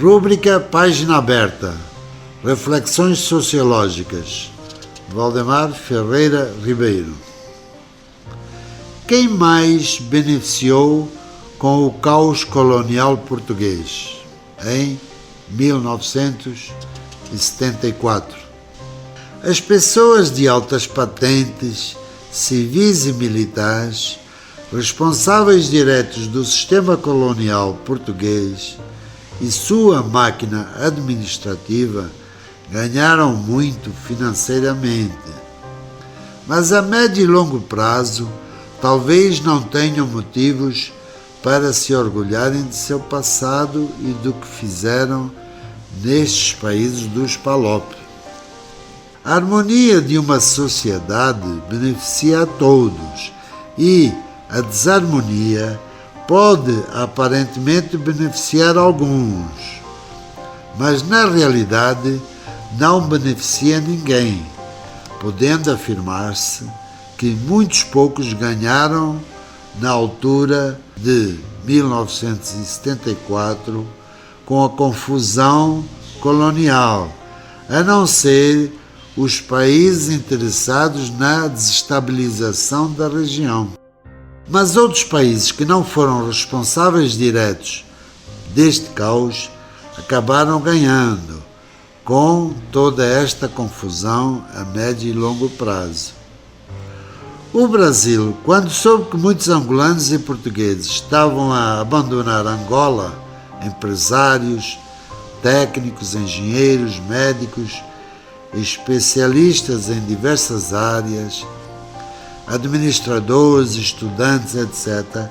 Rúbrica Página Aberta. Reflexões Sociológicas. Valdemar Ferreira Ribeiro. Quem mais beneficiou com o caos colonial português em 1974? As pessoas de altas patentes, civis e militares, responsáveis diretos do sistema colonial português e sua máquina administrativa, ganharam muito financeiramente. Mas a médio e longo prazo, talvez não tenham motivos para se orgulharem de seu passado e do que fizeram nestes países dos PALOP. A harmonia de uma sociedade beneficia a todos e a desarmonia pode aparentemente beneficiar alguns, mas na realidade não beneficia ninguém, podendo afirmar-se que muitos poucos ganharam na altura de 1974 com a confusão colonial, a não ser os países interessados na desestabilização da região. Mas outros países que não foram responsáveis diretos deste caos acabaram ganhando com toda esta confusão a médio e longo prazo. O Brasil, quando soube que muitos angolanos e portugueses estavam a abandonar Angola, empresários, técnicos, engenheiros, médicos, especialistas em diversas áreas, administradores, estudantes, etc.,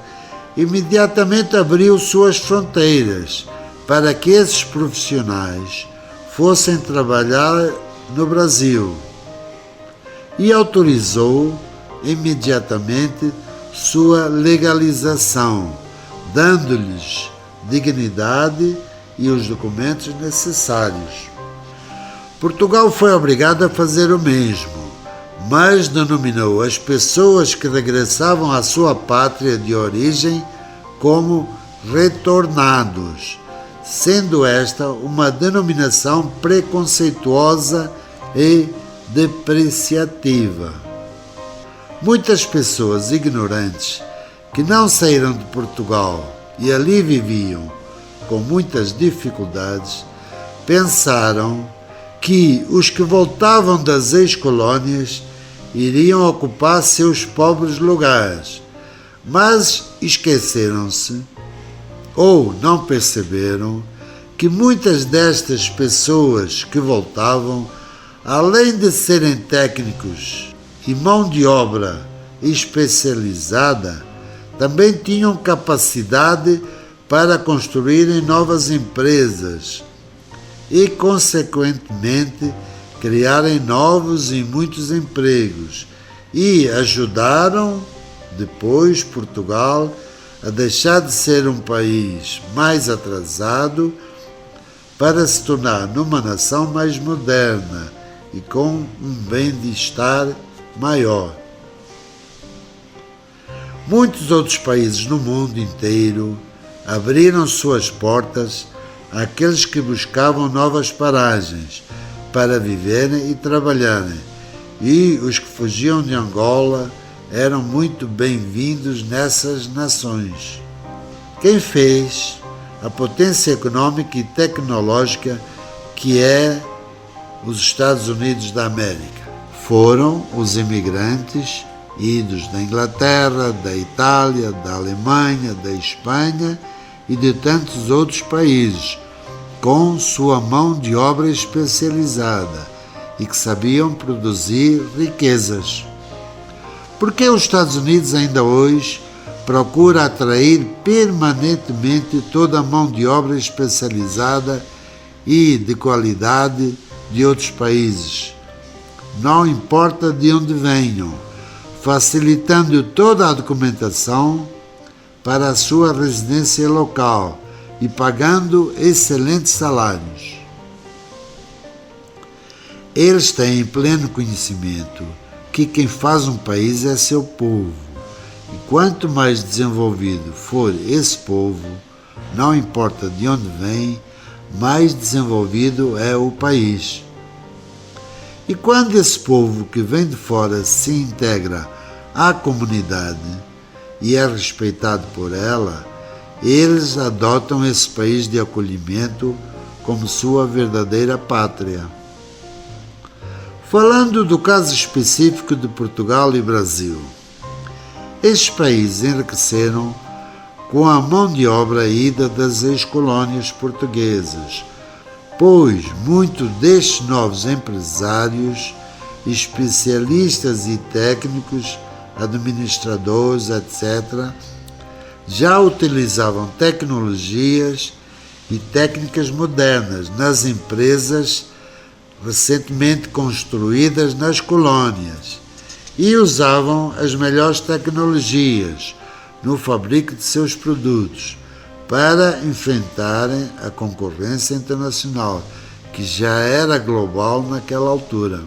imediatamente abriu suas fronteiras para que esses profissionais fossem trabalhar no Brasil e autorizou imediatamente sua legalização, dando-lhes dignidade e os documentos necessários. Portugal foi obrigado a fazer o mesmo, mas denominou as pessoas que regressavam à sua pátria de origem como retornados, sendo esta uma denominação preconceituosa e depreciativa. Muitas pessoas ignorantes que não saíram de Portugal e ali viviam com muitas dificuldades pensaram que os que voltavam das ex-colônias iriam ocupar seus pobres lugares, mas esqueceram-se ou não perceberam que muitas destas pessoas que voltavam, além de serem técnicos e mão de obra especializada, também tinham capacidade para construírem novas empresas e, consequentemente, criarem novos e muitos empregos e ajudaram depois Portugal a deixar de ser um país mais atrasado para se tornar numa nação mais moderna e com um bem-estar maior. Muitos outros países no mundo inteiro abriram suas portas àqueles que buscavam novas paragens para viverem e trabalharem, e os que fugiam de Angola eram muito bem-vindos nessas nações. Quem fez a potência econômica e tecnológica que é os Estados Unidos da América foram os imigrantes idos da Inglaterra, da Itália, da Alemanha, da Espanha e de tantos outros países, com sua mão de obra especializada e que sabiam produzir riquezas. Por que os Estados Unidos ainda hoje procura atrair permanentemente toda a mão de obra especializada e de qualidade de outros países? Não importa de onde venham, facilitando toda a documentação para a sua residência local e pagando excelentes salários. Eles têm pleno conhecimento que quem faz um país é seu povo, e quanto mais desenvolvido for esse povo, não importa de onde vem, mais desenvolvido é o país. E quando esse povo que vem de fora se integra à comunidade e é respeitado por ela, eles adotam esse país de acolhimento como sua verdadeira pátria. Falando do caso específico de Portugal e Brasil, estes países enriqueceram com a mão de obra ida das ex-colônias portuguesas, pois muitos destes novos empresários, especialistas e técnicos, administradores, etc., já utilizavam tecnologias e técnicas modernas nas empresas recentemente construídas nas colônias e usavam as melhores tecnologias no fabrico de seus produtos para enfrentarem a concorrência internacional, que já era global naquela altura.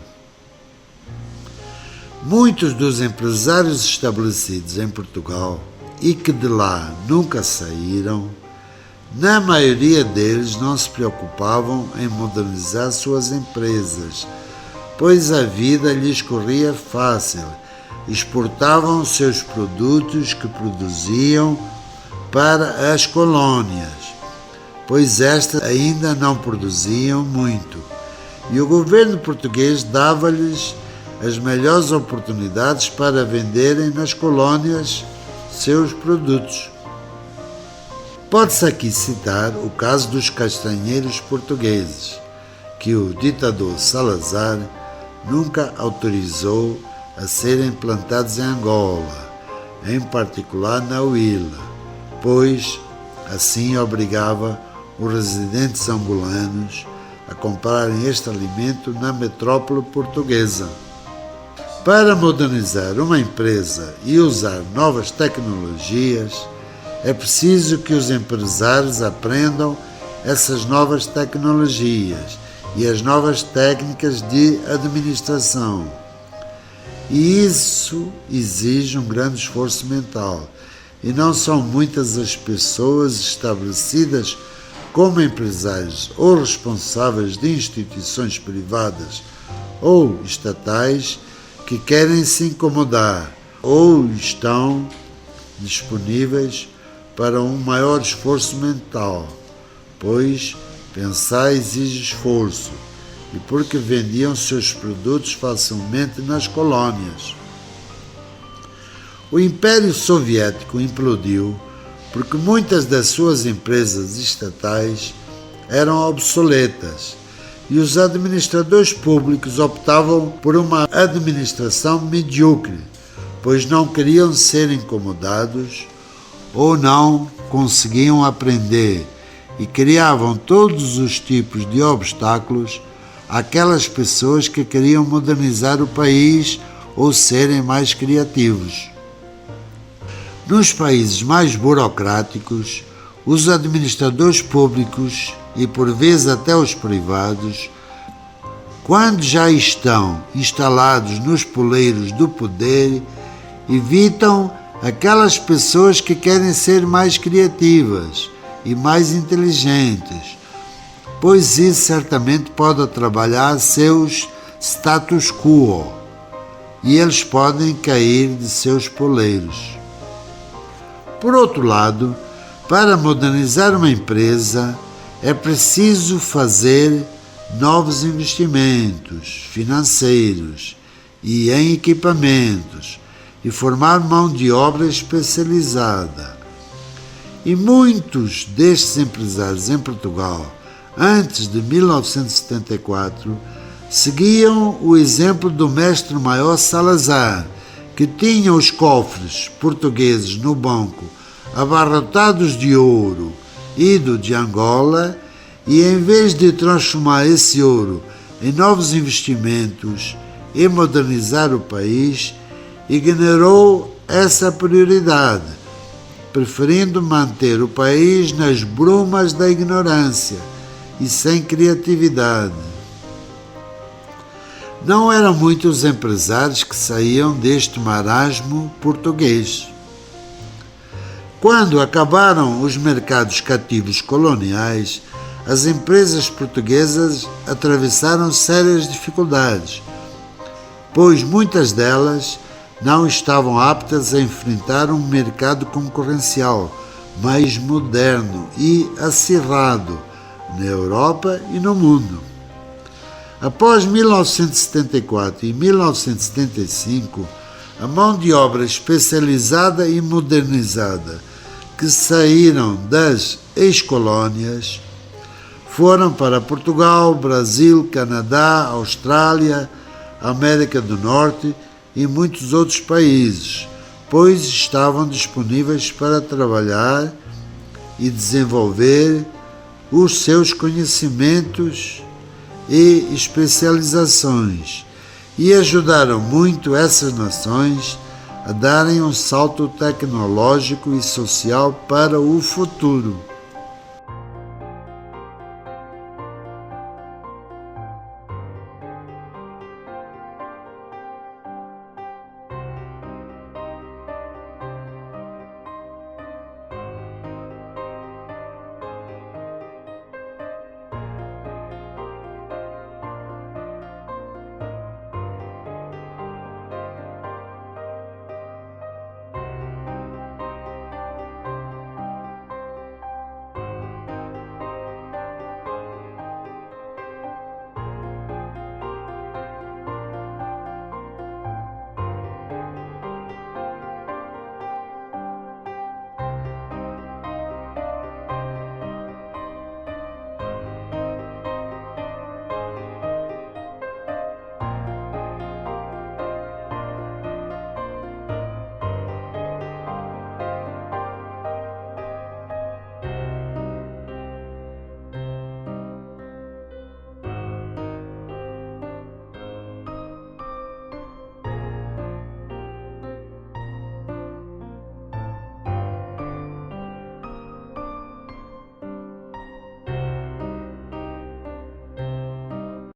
Muitos dos empresários estabelecidos em Portugal e que de lá nunca saíram, na maioria deles não se preocupavam em modernizar suas empresas, pois a vida lhes corria fácil. Exportavam seus produtos que produziam para as colônias, pois estas ainda não produziam muito, e o governo português dava-lhes as melhores oportunidades para venderem nas colônias seus produtos. Pode-se aqui citar o caso dos castanheiros portugueses, que o ditador Salazar nunca autorizou a serem plantados em Angola, em particular na Huila, pois assim obrigava os residentes angolanos a comprarem este alimento na metrópole portuguesa. Para modernizar uma empresa e usar novas tecnologias, é preciso que os empresários aprendam essas novas tecnologias e as novas técnicas de administração. E isso exige um grande esforço mental. E não são muitas as pessoas estabelecidas como empresários ou responsáveis de instituições privadas ou estatais que querem se incomodar ou estão disponíveis para um maior esforço mental, pois pensar exige esforço e porque vendiam seus produtos facilmente nas colônias. O Império Soviético implodiu porque muitas das suas empresas estatais eram obsoletas e os administradores públicos optavam por uma administração medíocre, pois não queriam ser incomodados ou não conseguiam aprender e criavam todos os tipos de obstáculos àquelas pessoas que queriam modernizar o país ou serem mais criativos. Nos países mais burocráticos, os administradores públicos e por vezes até os privados, quando já estão instalados nos poleiros do poder, evitam aquelas pessoas que querem ser mais criativas e mais inteligentes, pois isso certamente pode atrapalhar seus status quo e eles podem cair de seus poleiros. Por outro lado, para modernizar uma empresa, é preciso fazer novos investimentos financeiros e em equipamentos e formar mão de obra especializada. E muitos destes empresários em Portugal, antes de 1974, seguiam o exemplo do mestre-maior Salazar, que tinha os cofres portugueses no banco abarrotados de ouro ido de Angola e, em vez de transformar esse ouro em novos investimentos e modernizar o país, ignorou essa prioridade, preferindo manter o país nas brumas da ignorância e sem criatividade. Não eram muitos os empresários que saíam deste marasmo português. Quando acabaram os mercados cativos coloniais, as empresas portuguesas atravessaram sérias dificuldades, pois muitas delas não estavam aptas a enfrentar um mercado concorrencial mais moderno e acirrado na Europa e no mundo. Após 1974 e 1975, a mão de obra especializada e modernizada que saíram das ex-colônias foram para Portugal, Brasil, Canadá, Austrália, América do Norte e muitos outros países, pois estavam disponíveis para trabalhar e desenvolver os seus conhecimentos e especializações, e ajudaram muito essas nações a darem um salto tecnológico e social para o futuro.